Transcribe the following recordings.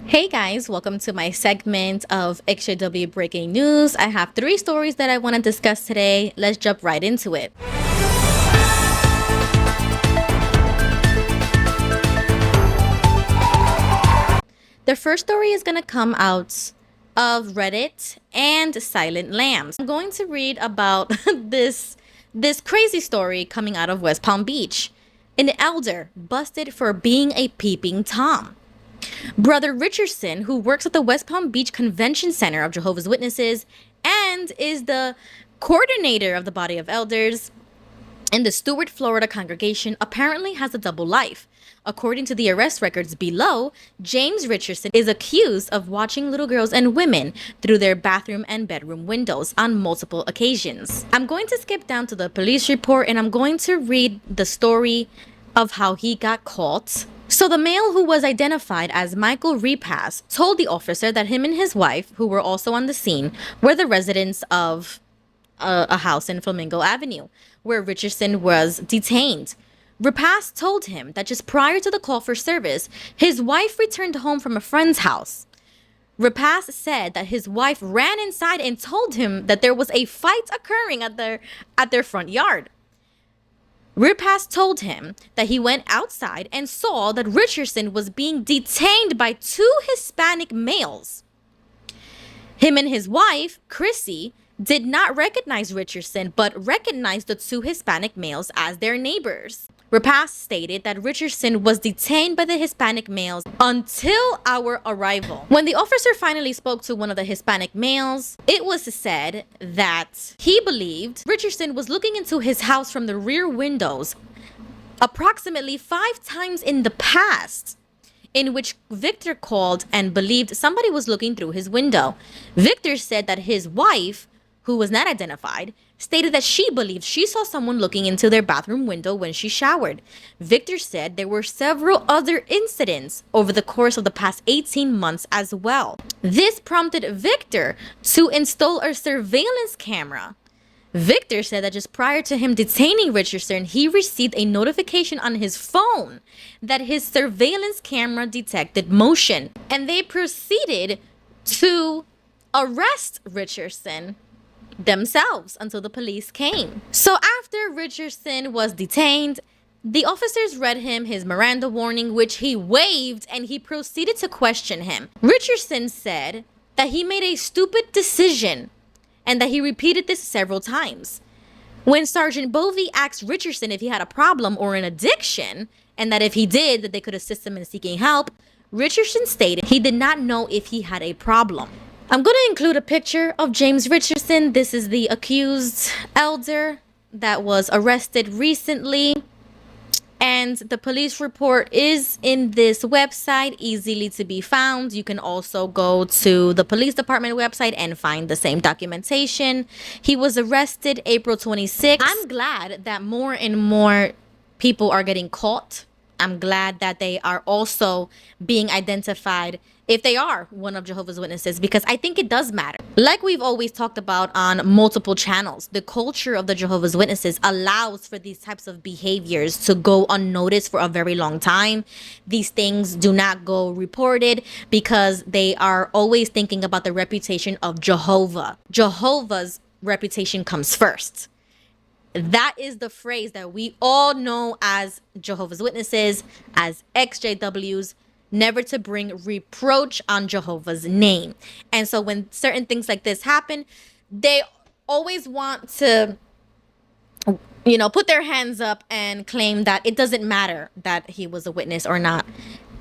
Hey guys, welcome to my segment of XJW Breaking News. I have 3 stories that I want to discuss today. Let's jump right into it. The first story is going to come out of Reddit and Silent Lambs. I'm going to read about this crazy story coming out of West Palm Beach. An elder busted for being a peeping Tom. Brother Richardson, who works at the West Palm Beach Convention Center of Jehovah's Witnesses and is the coordinator of the body of elders in the Stuart, Florida congregation, apparently has a double life. According to the arrest records below, James Richardson is accused of watching little girls and women through their bathroom and bedroom windows on multiple occasions. I'm going to skip down to the police report and I'm going to read the story of how he got caught. So the male, who was identified as Michael Repass, told the officer that him and his wife, who were also on the scene, were the residents of a house in Flamingo Avenue, where Richardson was detained. Repass told him that just prior to the call for service, his wife returned home from a friend's house. Repass said that his wife ran inside and told him that there was a fight occurring at their front yard. Repass told him that he went outside and saw that Richardson was being detained by 2 Hispanic males. Him and his wife, Chrissy, did not recognize Richardson, but recognized the 2 Hispanic males as their neighbors. Repass stated that Richardson was detained by the Hispanic males until our arrival. When the officer finally spoke to one of the Hispanic males, it was said that he believed Richardson was looking into his house from the rear windows approximately 5 times in the past, in which Victor called and believed somebody was looking through his window. Victor said that his wife, who was not identified, stated that she believed she saw someone looking into their bathroom window when she showered. Victor said there were several other incidents over the course of the past 18 months as well. This prompted Victor to install a surveillance camera. Victor said that just prior to him detaining Richardson, he received a notification on his phone that his surveillance camera detected motion, and they proceeded to arrest Richardson themselves until the police came. So after Richardson was detained, the officers read him his Miranda warning, which he waived, and he proceeded to question him. Richardson said that he made a stupid decision and that he repeated this several times. When Sergeant Bovey asked Richardson if he had a problem or an addiction, and that if he did, that they could assist him in seeking help, Richardson stated he did not know if he had a problem. I'm going to include a picture of James Richardson. This is the accused elder that was arrested recently. And the police report is in this website, easily to be found. You can also go to the police department website and find the same documentation. He was arrested April 26th. I'm glad that more and more people are getting caught. I'm glad that they are also being identified if they are one of Jehovah's Witnesses, because I think it does matter. Like we've always talked about on multiple channels, the culture of the Jehovah's Witnesses allows for these types of behaviors to go unnoticed for a very long time. These things do not go reported because they are always thinking about the reputation of Jehovah. Jehovah's reputation comes first. That is the phrase that we all know as Jehovah's Witnesses, as XJWs, never to bring reproach on Jehovah's name. And so when certain things like this happen, they always want to, put their hands up and claim that it doesn't matter that he was a witness or not.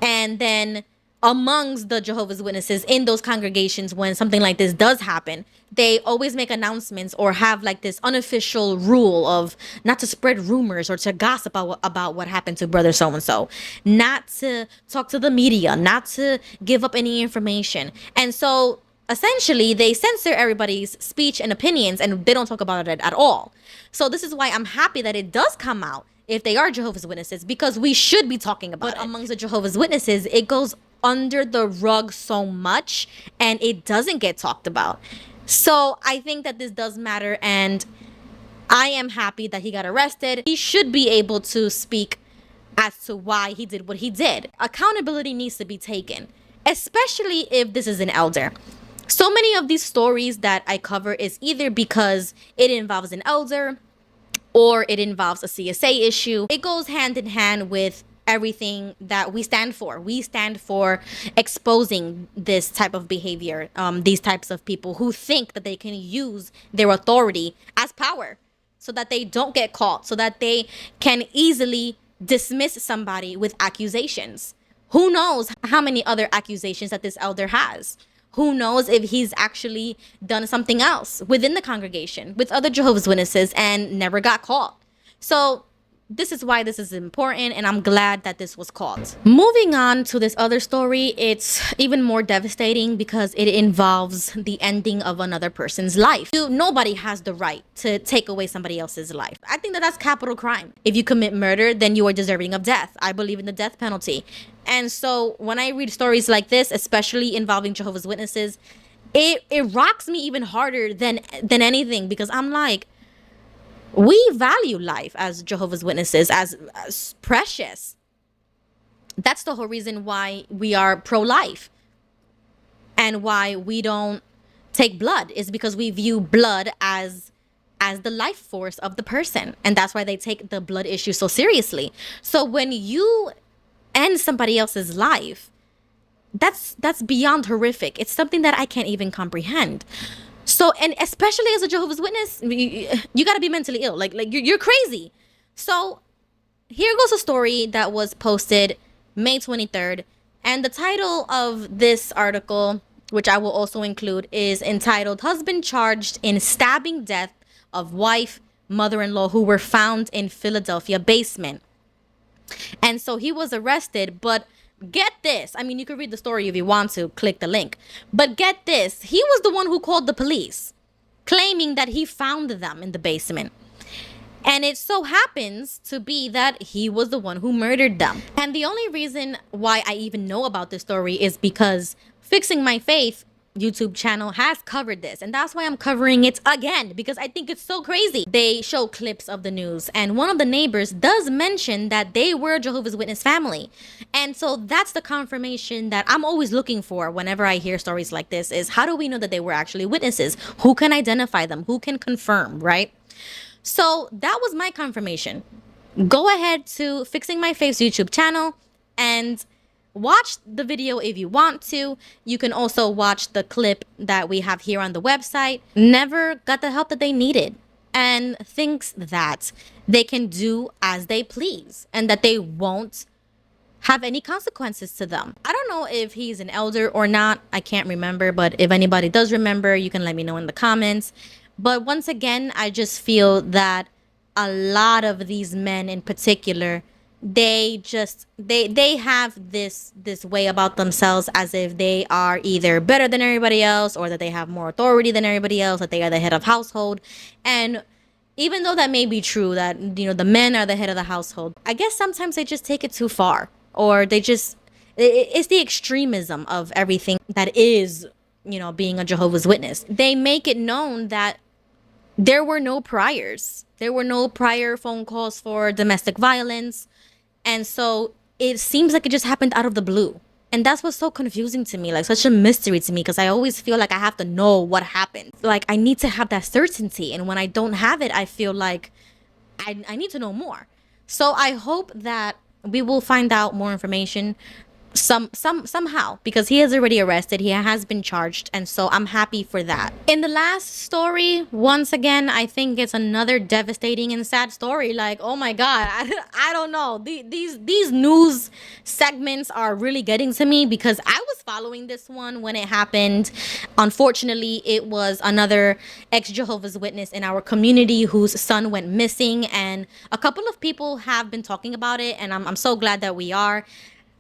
And then amongst the Jehovah's Witnesses in those congregations, when something like this does happen, they always make announcements or have like this unofficial rule of not to spread rumors or to gossip about what happened to brother so-and-so, not to talk to the media, not to give up any information. And so essentially they censor everybody's speech and opinions and they don't talk about it at all. So this is why I'm happy that it does come out if they are Jehovah's Witnesses, because we should be talking about it. But amongst the Jehovah's Witnesses, it goes under the rug so much and it doesn't get talked about. So I think that this does matter, and I am happy that he got arrested. He should be able to speak as to why he did what he did. Accountability needs to be taken. especially if this is an elder. So many of these stories that I cover is either because it involves an elder or it involves a CSA issue. It goes hand in hand with everything that we stand for. We stand for exposing this type of behavior, these types of people who think that they can use their authority as power so that they don't get caught, so that they can easily dismiss somebody with accusations. Who knows how many other accusations that this elder has? Who knows if he's actually done something else within the congregation with other Jehovah's Witnesses and never got caught? So this is why this is important, and I'm glad that this was caught. Moving on to this other story, it's even more devastating because it involves the ending of another person's life. Nobody has the right to take away somebody else's life. I think that that's capital crime. If you commit murder, then you are deserving of death. I believe in the death penalty. And so when I read stories like this, especially involving Jehovah's Witnesses, it rocks me even harder than anything, because I'm like, we value life as Jehovah's Witnesses as precious. That's the whole reason why we are pro-life and why we don't take blood, is because we view blood as the life force of the person, and that's why they take the blood issue so seriously. So when you end somebody else's life, that's beyond horrific. It's something that I can't even comprehend. So, and especially as a Jehovah's Witness, you got to be mentally ill. Like you're crazy. So here goes a story that was posted May 23rd. And the title of this article, which I will also include, is entitled "Husband Charged in Stabbing Death of Wife, Mother-in-Law Who Were Found in Philadelphia Basement." And so he was arrested, but get this. I mean, you can read the story if you want to, click the link. But get this. He was the one who called the police, claiming that he found them in the basement. And it so happens to be that he was the one who murdered them. And the only reason why I even know about this story is because Fixing My Faith YouTube channel has covered this, and that's why I'm covering it again, because I think it's so crazy. They show clips of the news, and one of the neighbors does mention that they were a Jehovah's Witness family. And so that's the confirmation that I'm always looking for whenever I hear stories like this, is how do we know that they were actually witnesses? Who can identify them? Who can confirm, right? So that was my confirmation. Go ahead to Fixing My Faith's YouTube channel and watch the video if you want to. You can also watch the clip that we have here on the website. Never got the help that they needed, and thinks that they can do as they please and that they won't have any consequences to them. I don't know if he's an elder or not. I can't remember, but if anybody does remember, you can let me know in the comments. But once again, I just feel that a lot of these men in particular, they have this way about themselves, as if they are either better than everybody else, or that they have more authority than everybody else, that they are the head of household. And even though that may be true, that, you know, the men are the head of the household, I guess sometimes they just take it too far, or they just, it's the extremism of everything that is, you know, being a Jehovah's Witness. They make it known that there were no priors. There were no prior phone calls for domestic violence. And so it seems like it just happened out of the blue. And that's what's so confusing to me, like such a mystery to me, because I always feel like I have to know what happened. Like I need to have that certainty. And when I don't have it, I feel like I need to know more. So I hope that we will find out more information somehow, because he is already arrested, he has been charged, and so I'm happy for that. In the last story, once again, I think it's another devastating and sad story. Like, oh my god, I don't know, these news segments are really getting to me, because I was following this one when it happened. Unfortunately, it was another ex-Jehovah's Witness in our community whose son went missing, and a couple of people have been talking about it, and I'm so glad that we are.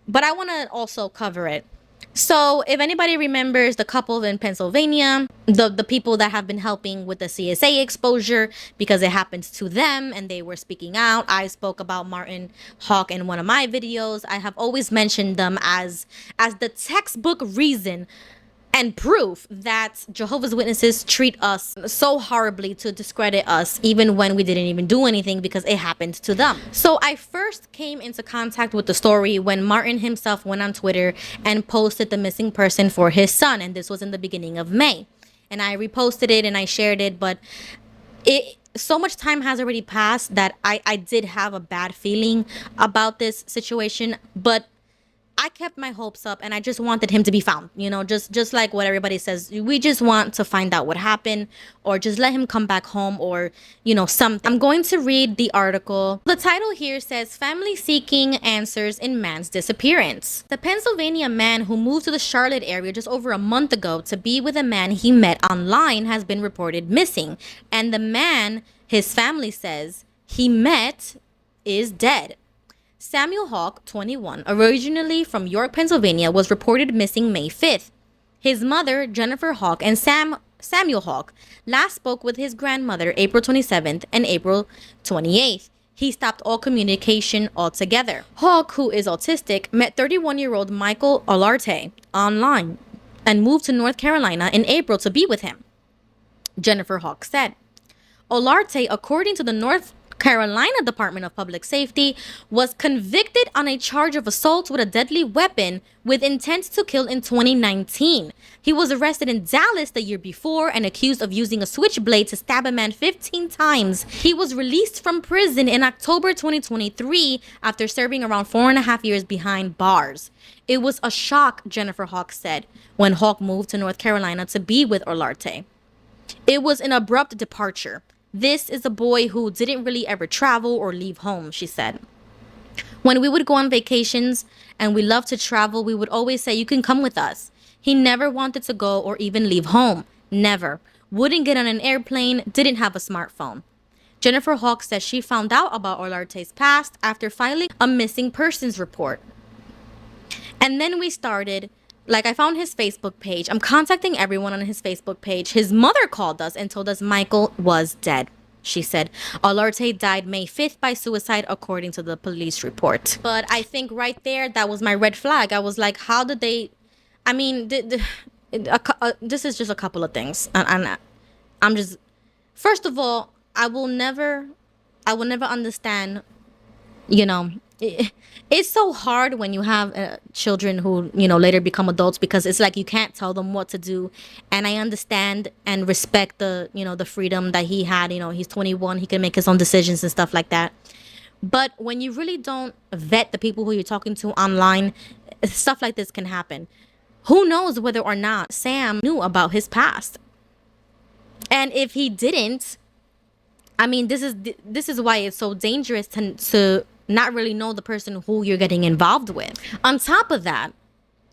But I want to also cover it. So if anybody remembers the couple in Pennsylvania, the people that have been helping with the CSA exposure because it happened to them and they were speaking out. I spoke about Martin Hawk in one of my videos. I have always mentioned them as the textbook reason and proof that Jehovah's Witnesses treat us so horribly to discredit us even when we didn't even do anything because it happened to them. So I first came into contact with the story when Martin himself went on Twitter and posted the missing person for his son, and this was in the beginning of May. And I reposted it and I shared it, but it so much time has already passed that I did have a bad feeling about this situation, but I kept my hopes up and I just wanted him to be found. Just like what everybody says. We just want to find out what happened, or just let him come back home, or, something. I'm going to read the article. The title here says, Family Seeking Answers in Man's Disappearance. The Pennsylvania man who moved to the Charlotte area just over a month ago to be with a man he met online has been reported missing. And the man, his family says, he met is dead. Samuel Hawk, 21, originally from York, Pennsylvania, was reported missing May 5th. His mother, Jennifer Hawk, and Samuel Hawk last spoke with his grandmother April 27th and April 28th. He stopped all communication altogether. Hawk, who is autistic, met 31-year-old Michael Olarte online and moved to North Carolina in April to be with him, Jennifer Hawk said. Olarte, according to the North Carolina Department of Public Safety, was convicted on a charge of assault with a deadly weapon with intent to kill in 2019. He was arrested in Dallas the year before and accused of using a switchblade to stab a man 15 times. He was released from prison in October 2023 after serving around 4.5 years behind bars. It was a shock, Jennifer Hawk said, when Hawk moved to North Carolina to be with Olarte. It was an abrupt departure. This is a boy who didn't really ever travel or leave home, she said. When we would go on vacations and we loved to travel, we would always say, you can come with us. He never wanted to go or even leave home. Never. Wouldn't get on an airplane, didn't have a smartphone. Jennifer Hawk says she found out about Olarte's past after filing a missing persons report. And then we started... I found his Facebook page. I'm contacting everyone on his Facebook page. His mother called us and told us Michael was dead. She said Olarte died May 5th by suicide, according to the police report. But I think right there, that was my red flag. I was like, how did they... I mean, this is just a couple of things. And I'm just... First of all, I will never understand, it's so hard when you have children who, later become adults, because it's like you can't tell them what to do. And I understand and respect the freedom that he had. He's 21. He can make his own decisions and stuff like that. But when you really don't vet the people who you're talking to online, stuff like this can happen. Who knows whether or not Sam knew about his past? And if he didn't, I mean, this is why it's so dangerous to not really know the person who you're getting involved with. On top of that,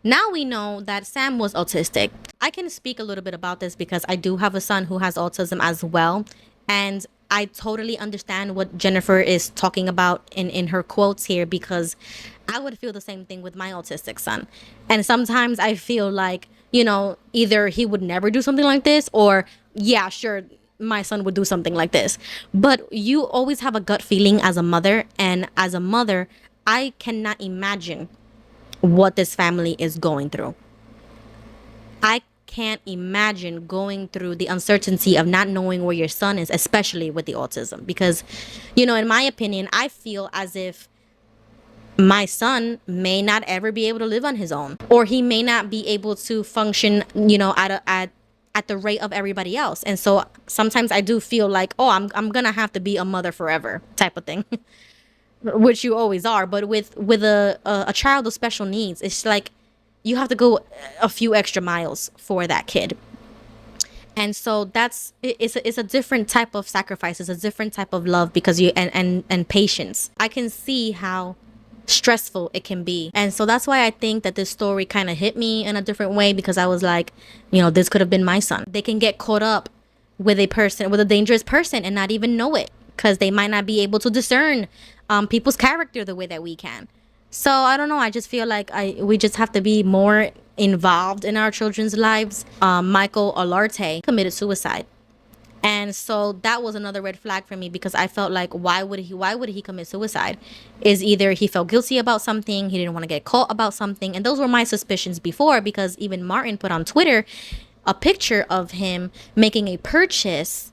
now we know that Sam was autistic. I can speak a little bit about this because I do have a son who has autism as well. And I totally understand what Jennifer is talking about in her quotes here, because I would feel the same thing with my autistic son. And sometimes I feel like, either he would never do something like this, or yeah, sure, my son would do something like this. But you always have a gut feeling as a mother, and as a mother, I cannot imagine what this family is going through. I can't imagine going through the uncertainty of not knowing where your son is, especially with the autism, because, in my opinion, I feel as if my son may not ever be able to live on his own, or he may not be able to function, at the rate of everybody else. And so sometimes I do feel like, oh, I'm gonna have to be a mother forever type of thing, which you always are. But with a child with special needs, it's like you have to go a few extra miles for that kid. And so it's a different type of sacrifice. It's a different type of love, because and patience. I can see how stressful it can be. And so that's why I think that this story kind of hit me in a different way, because I was like, this could have been my son. They can get caught up with a dangerous person and not even know it, because they might not be able to discern people's character the way that we can. So I don't know. I just feel like we just have to be more involved in our children's lives. Michael Olarte committed suicide. And so that was another red flag for me, because I felt like, why would he commit suicide? Is either he felt guilty about something, he didn't want to get caught about something. And those were my suspicions before, because even Martin put on Twitter a picture of him making a purchase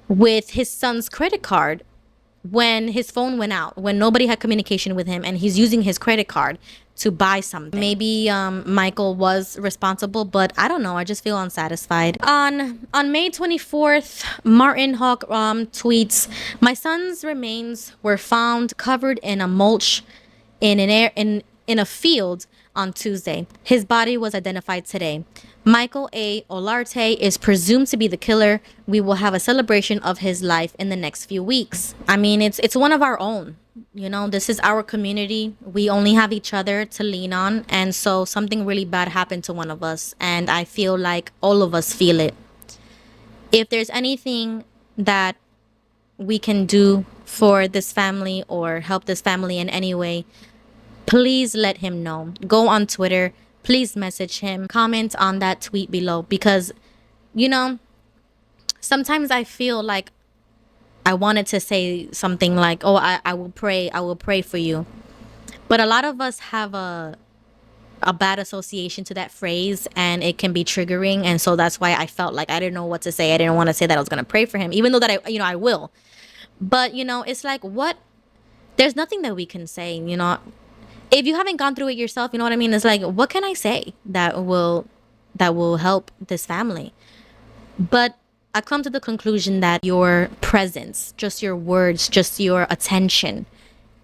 with his son's credit card when his phone went out, when nobody had communication with him, and he's using his credit card to buy something. Maybe Michael was responsible, but I don't know. I just feel unsatisfied. On May 24th, Martin Hawk tweets, "My son's remains were found covered in a mulch in a field on Tuesday. His body was identified today. Michael A. Olarte is presumed to be the killer. We will have a celebration of his life in the next few weeks." I mean, it's one of our own. You know, this is our community. We only have each other to lean on. And so something really bad happened to one of us. And I feel like all of us feel it. If there's anything that we can do for this family or help this family in any way, please let him know. Go on Twitter. Please message him. Comment on that tweet below, because, you know, sometimes I feel like I wanted to say something like, "Oh, I will pray. I will pray for you." But a lot of us have a bad association to that phrase, and it can be triggering. And so that's why I felt like I didn't know what to say. I didn't want to say that I was going to pray for him, even though that I will. But, it's like, what? There's nothing that we can say, if you haven't gone through it yourself, you know what I mean? It's like, what can I say that will help this family? But I come to the conclusion that your presence, just your words, just your attention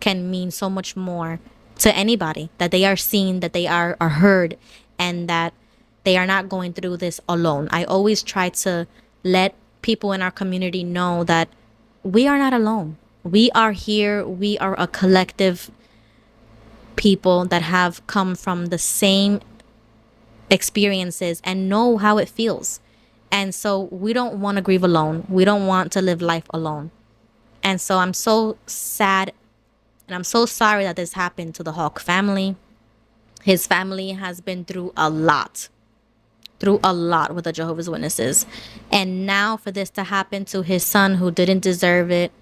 can mean so much more to anybody, that they are seen, that they are heard, and that they are not going through this alone. I always try to let people in our community know that we are not alone. We are here. We are a collective people that have come from the same experiences and know how it feels. And so we don't want to grieve alone. We don't want to live life alone. And so I'm so sad and I'm so sorry that this happened to the Hawk family. His family has been through a lot with the Jehovah's Witnesses. And now for this to happen to his son, who didn't deserve it,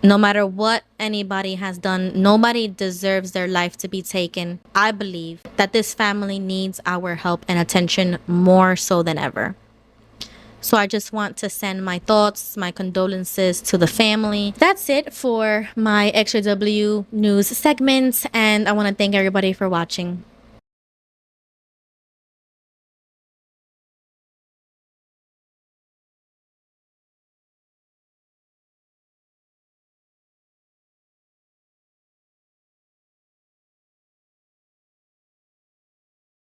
no matter what anybody has done, nobody deserves their life to be taken. I believe that this family needs our help and attention more so than ever. So I just want to send my thoughts, my condolences to the family. That's it for my Extra W news segment, and I want to thank everybody for watching.